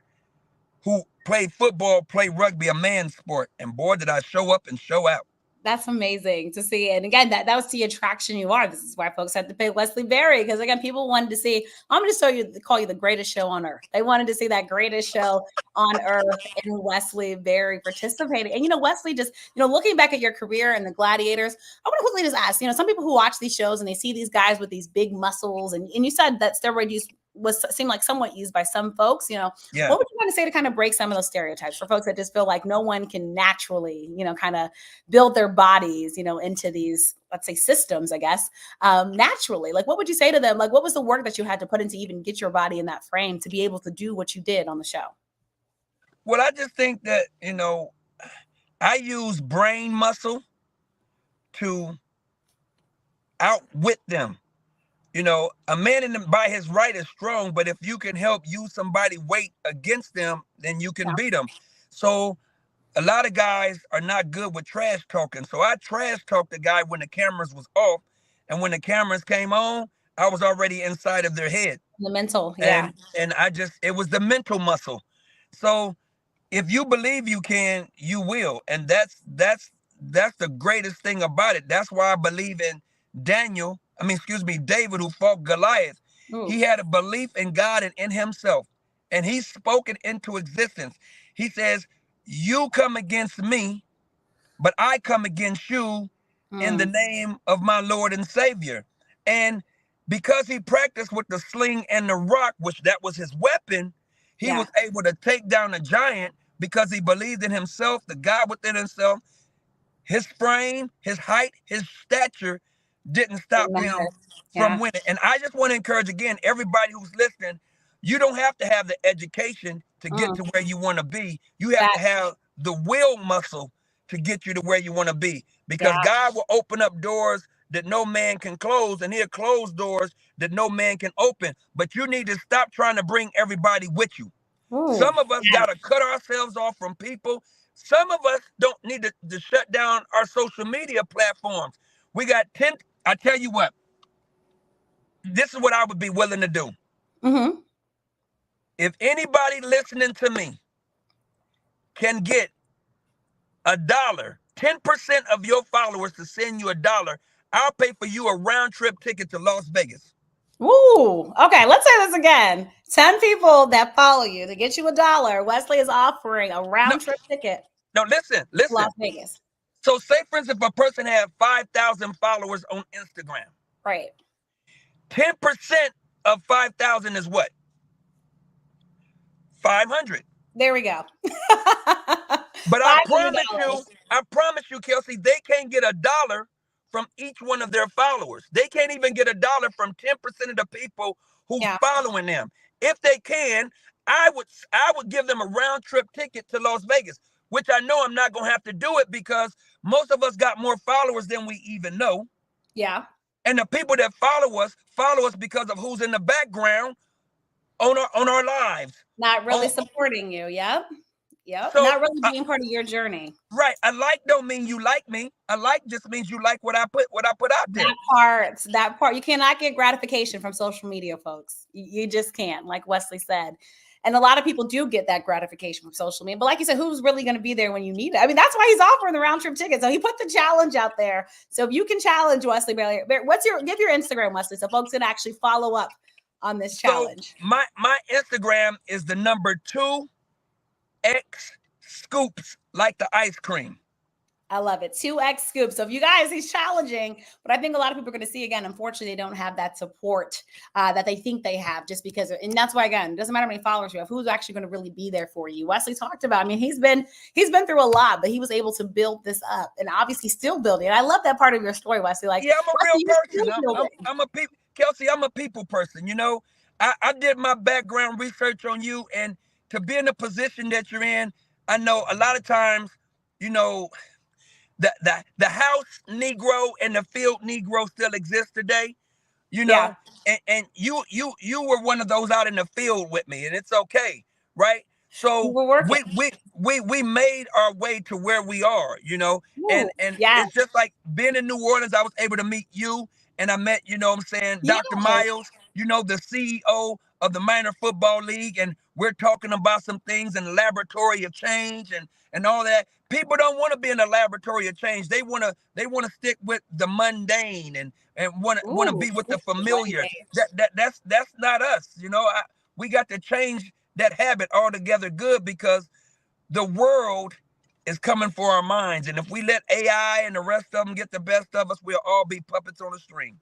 who played football play rugby, a man's sport? And boy, did I show up and show out. That's amazing to see. And again, that was the attraction you are. This is why folks had to pay Wesley Berry, because again, people wanted to see, I'm going to call you the greatest show on earth. They wanted to see that greatest show on earth and Wesley Berry participating. And, Wesley just, looking back at your career and the Gladiators, I want to quickly just ask, some people who watch these shows and they see these guys with these big muscles, and you said that steroid use seemed like somewhat used by some folks, Yeah. What would you want to say to kind of break some of those stereotypes for folks that just feel like no one can naturally, kind of build their bodies, into these, let's say, systems, I guess, naturally? Like, what would you say to them? Like, what was the work that you had to put into even get your body in that frame to be able to do what you did on the show? Well, I just think that, I use brain muscle to outwit them. A man by his right is strong, but if you can help use somebody weight against them, then you can beat them. So a lot of guys are not good with trash talking. So I trash talked the guy when the cameras was off, and when the cameras came on, I was already inside of their head. The mental, yeah. And it was the mental muscle. So if you believe you can, you will. And that's the greatest thing about it. That's why I believe in David, who fought Goliath. Ooh. He had a belief in God and in himself, and he spoke it into existence. He says, you come against me, but I come against you in the name of my Lord and Savior. And because he practiced with the sling and the rock, which that was his weapon, he was able to take down a giant because he believed in himself, the God within himself. His frame, his height, his stature didn't stop him from winning. And I just want to encourage, again, everybody who's listening, you don't have to have the education to get to where you want to be. You have to have the will muscle to get you to where you want to be, because God will open up doors that no man can close, and he'll close doors that no man can open. But you need to stop trying to bring everybody with you. Some of us got to cut ourselves off from people. Some of us don't need to shut down our social media platforms. We got 10. I tell you what, this is what I would be willing to do. Mm-hmm. If anybody listening to me can get $1, 10% of your followers to send you $1, I'll pay for you a round trip ticket to Las Vegas. Ooh, okay, let's say this again. 10 people that follow you to get you $1. Wesley is offering a round trip ticket. No, listen. Las Vegas. So say, for instance, if a person had 5,000 followers on Instagram. Right. 10% of 5,000 is what? 500. There we go. But I promise you, Kelsey, they can't get $1 from each one of their followers. They can't even get $1 from 10% of the people who following them. If they can, I would give them a round trip ticket to Las Vegas, which I know I'm not going to have to do it because most of us got more followers than we even know. Yeah. And the people that follow us because of who's in the background on our lives. Not really supporting you. Yep. Yep. So Not really being part of your journey. right, I like don't mean you like me. I like just means you like what I put out there. That part, you cannot get gratification from social media, folks. You just can't, like Wesley said. And a lot of people do get that gratification from social media. But like you said, who's really going to be there when you need it? I mean, that's why he's offering the round trip ticket. So he put the challenge out there. So if you can challenge Wesley Bailey, give your Instagram, Wesley, so folks can actually follow up on this challenge. So my Instagram is the number 2X scoops like the ice cream. I love it. 2X scoop. So if you guys, he's challenging, but I think a lot of people are going to see, again, unfortunately, they don't have that support that they think they have just because, and that's why, again, it doesn't matter how many followers you have, who's actually going to really be there for you. Wesley talked about, I mean, he's been through a lot, but he was able to build this up and obviously still building. And I love that part of your story, Wesley. Like, yeah, I'm a real person. I'm a people, Kelsey, I'm a people person. You know, I did my background research on you, and to be in the position that you're in, I know a lot of times, you know, the house Negro and the field Negro still exist today, you know, and you were one of those out in the field with me, and it's okay, right? So we made our way to where we are, you know, and it's just like being in New Orleans, I was able to meet you, and I met, you know what I'm saying, Dr. Miles, you know, the CEO of the Minor Football League, and we're talking about some things in the laboratory of change and all that. People don't want to be in a laboratory of change. They want to stick with the mundane and want to be with the familiar. That's not us. You know, we got to change that habit altogether good, because the world is coming for our minds. And if we let AI and the rest of them get the best of us, we'll all be puppets on a string.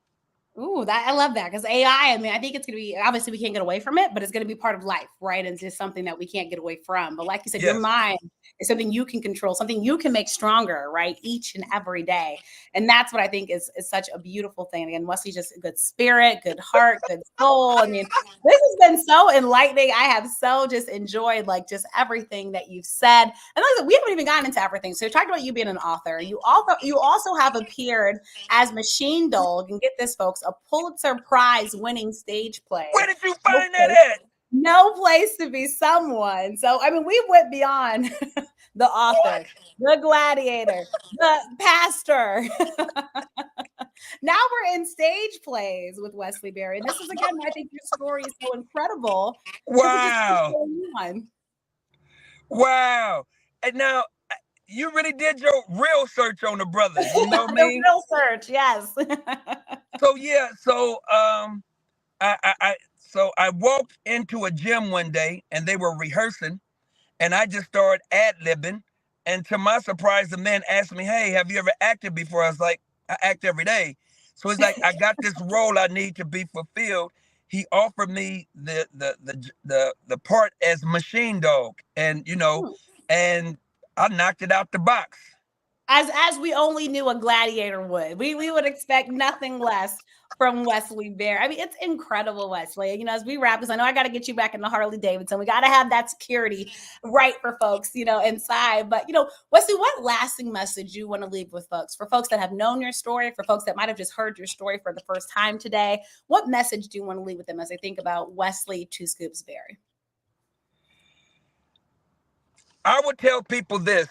Ooh, I love that, because AI, I mean, I think it's going to be, obviously we can't get away from it, but it's going to be part of life, right? And it's just something that we can't get away from. But like you said, your mind is something you can control, something you can make stronger, right? Each and every day. And that's what I think is such a beautiful thing. Again, Wesley's just a good spirit, good heart, good soul. I mean, this has been so enlightening. I have so just enjoyed like just everything that you've said. And like, we haven't even gotten into everything. So you talked about you being an author. You also have appeared as Machine Dog, and get this, folks, a Pulitzer Prize winning stage play. Where did you find that at? No place to be someone. So, I mean, we went beyond the author, the gladiator, the pastor. Now we're in stage plays with Wesley Berry. And this is, again, I think your story is so incredible. Wow. Wow. And now, you really did your real search on the brother, you know what I mean? The real search, yes. So I walked into a gym one day and they were rehearsing, and I just started ad-libbing, and to my surprise, the man asked me, "Hey, have you ever acted before?" I was like, "I act every day." So he's like, "I got this role I need to be fulfilled." He offered me the part as Machine Dog, and you know, and I knocked it out the box. As we only knew a gladiator would. We would expect nothing less from Wesley Berry. I mean, it's incredible, Wesley. You know, as we wrap this, I know I got to get you back in the Harley Davidson. We got to have that security right for folks, you know, inside. But, you know, Wesley, what lasting message you want to leave with folks? For folks that have known your story, for folks that might have just heard your story for the first time today, what message do you want to leave with them as they think about Wesley Two Scoops Berry? I would tell people this,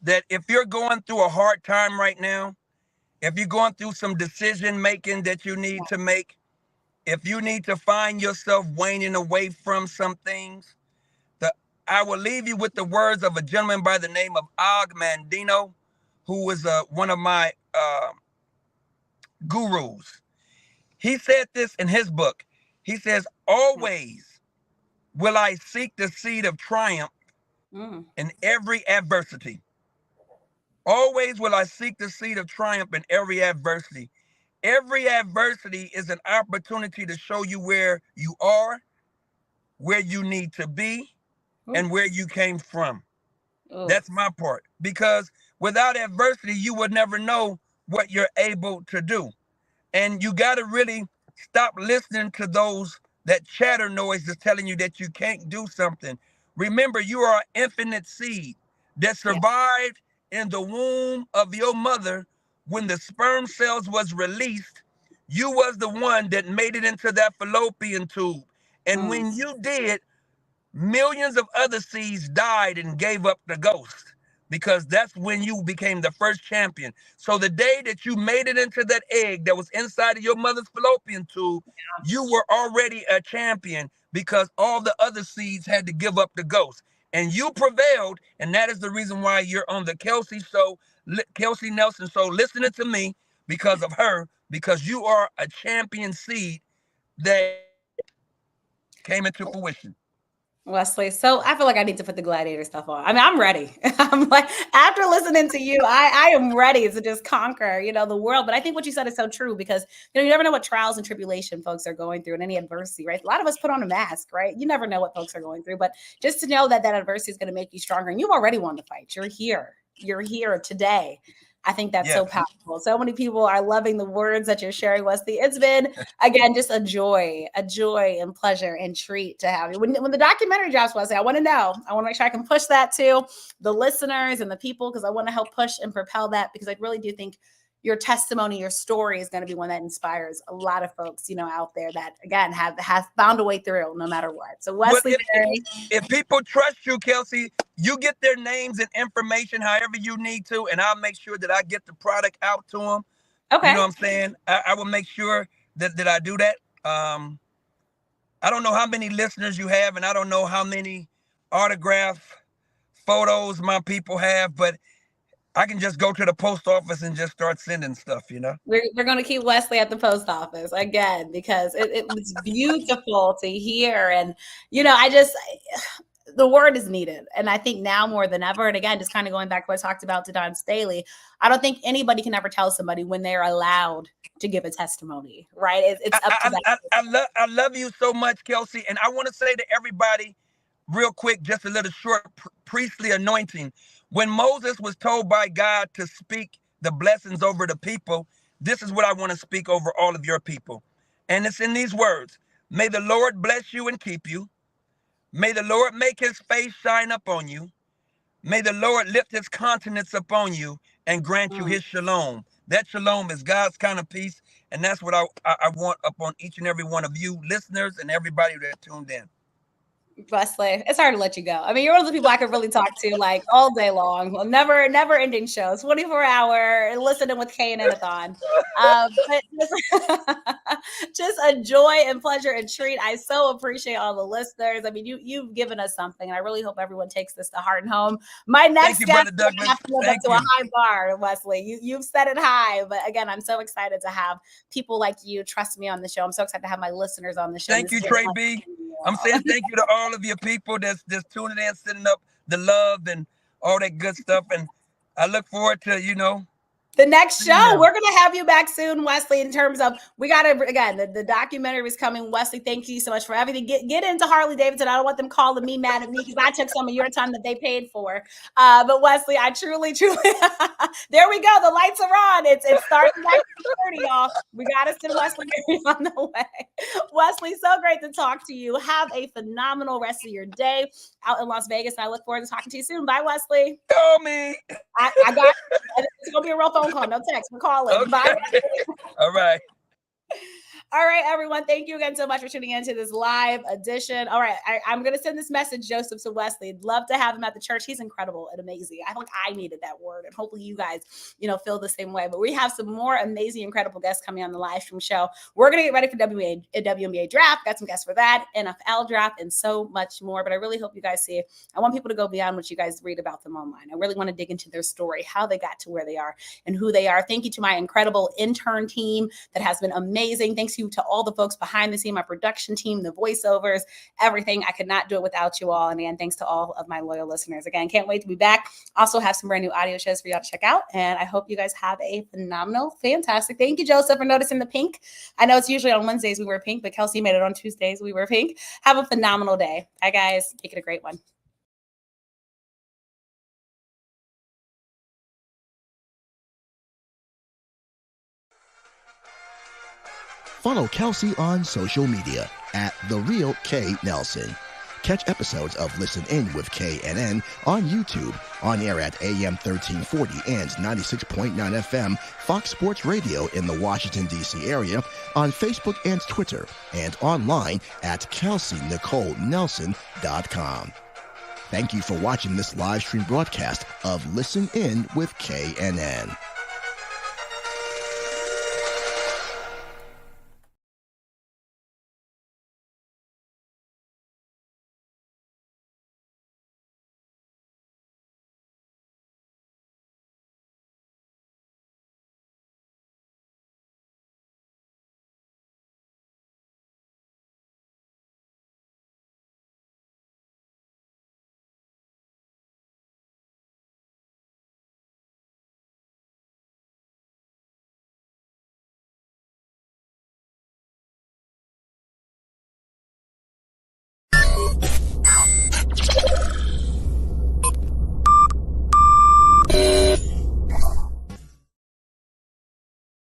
that if you're going through a hard time right now, if you're going through some decision making that you need to make, if you need to find yourself waning away from some things, I will leave you with the words of a gentleman by the name of Og Mandino, who was one of my gurus. He said this in his book. He says, "Always will I seek the seed of triumph in every adversity. Always will I seek the seed of triumph in every adversity. Every adversity is an opportunity to show you where you are, where you need to be, and where you came from." That's my part. Because without adversity, you would never know what you're able to do. And you got to really stop listening to those that chatter noise that's telling you that you can't do something. Remember, you are an infinite seed that survived in the womb of your mother. When the sperm cells was released, you was the one that made it into that fallopian tube. And when you did, millions of other seeds died and gave up the ghost, because that's when you became the first champion. So the day that you made it into that egg that was inside of your mother's fallopian tube, you were already a champion, because all the other seeds had to give up the ghost. And you prevailed, and that is the reason why you're on the Kelsey show, Kelsey Nelson show, listening to me because of her, because you are a champion seed that came into fruition. Wesley, so I feel like I need to put the gladiator stuff on. I mean, I'm ready. I'm like, after listening to you, I am ready to just conquer, the world. But I think what you said is so true, because, you never know what trials and tribulation folks are going through, and any adversity, right? A lot of us put on a mask, right? You never know what folks are going through, but just to know that adversity is going to make you stronger, and you've already won the fight. You're here. You're here today. I think that's so powerful. So many people are loving the words that you're sharing, Wesley. It's been, again, just a joy and pleasure and treat to have you. When the documentary drops, Wesley, I want to know. I want to make sure I can push that to the listeners and the people, because I want to help push and propel that, because I really do think your testimony, your story is going to be one that inspires a lot of folks, out there that, again, have found a way through no matter what. So Wesley, if people trust you, Kelsey, you get their names and information however you need to, and I'll make sure that I get the product out to them. Okay. You know what I'm saying? I will make sure that I do that. I don't know how many listeners you have, and I don't know how many autograph photos my people have, but I can just go to the post office and just start sending stuff, We're going to keep Wesley at the post office again, because it was beautiful to hear. And, the word is needed. And I think now more than ever, and again, just kind of going back to what I talked about to Don Staley, I don't think anybody can ever tell somebody when they're allowed to give a testimony, right? It's up to them. I love you so much, Kelsey. And I want to say to everybody real quick, just a little short priestly anointing. When Moses was told by God to speak the blessings over the people, this is what I want to speak over all of your people. And it's in these words: may the Lord bless you and keep you. May the Lord make his face shine upon you. May the Lord lift his countenance upon you and grant you his shalom. That shalom is God's kind of peace. And that's what I want upon each and every one of you listeners and everybody that tuned in. Wesley, it's hard to let you go. I mean, you're one of the people I could really talk to like all day long. Well, never ending shows, 24-hour listening with KNN-a-thon. But just a joy and pleasure and treat. I so appreciate all the listeners. I mean, you've given us something, and I really hope everyone takes this to heart and home. My next guest have to live up to a high bar, Wesley. You've set it high, but again, I'm so excited to have people like you trust me on the show. I'm so excited to have my listeners on the show. Thank you, Trey B. I'm saying thank you to all of your people that's tuning in, sending up the love and all that good stuff. And I look forward to, the next show. We're going to have you back soon, Wesley, in terms of, we got to, again, the documentary is coming. Wesley, thank you so much for everything. Get into Harley Davidson. I don't want them calling me mad at me, because I took some of your time that they paid for. But Wesley, I truly, there we go. The lights are on. It's starting back to 30, y'all. We got to send Wesley on the way. Wesley, so great to talk to you. Have a phenomenal rest of your day out in Las Vegas. And I look forward to talking to you soon. Bye, Wesley. Call me. I got it's going to be a real phone call. No text. We're calling. Okay. Bye. All right. All right, everyone. Thank you again so much for tuning in to this live edition. All right. I'm going to send this message, Joseph, to Wesley. I'd love to have him at the church. He's incredible and amazing. I think I needed that word, and hopefully you guys, feel the same way. But we have some more amazing, incredible guests coming on the live stream show. We're going to get ready for WNBA draft. Got some guests for that, NFL draft, and so much more. But I really hope you guys see it. I want people to go beyond what you guys read about them online. I really want to dig into their story, how they got to where they are, and who they are. Thank you to my incredible intern team that has been amazing. Thanks to all the folks behind the scene, my production team, the voiceovers, everything. I could not do it without you all. And again, thanks to all of my loyal listeners. Again, can't wait to be back. Also have some brand new audio shows for y'all to check out. And I hope you guys have a phenomenal, fantastic. Thank you, Joseph, for noticing the pink. I know it's usually on Wednesdays we wear pink, but Kelsey made it on Tuesdays we wear pink. Have a phenomenal day. Bye, guys. Make it a great one. Follow Kelsey on social media at The Real K Nelson. Catch episodes of Listen In with KNN on YouTube, on air at AM 1340 and 96.9 FM, Fox Sports Radio in the Washington, D.C. area, on Facebook and Twitter, and online at KelseyNicoleNelson.com. Thank you for watching this live stream broadcast of Listen In with KNN.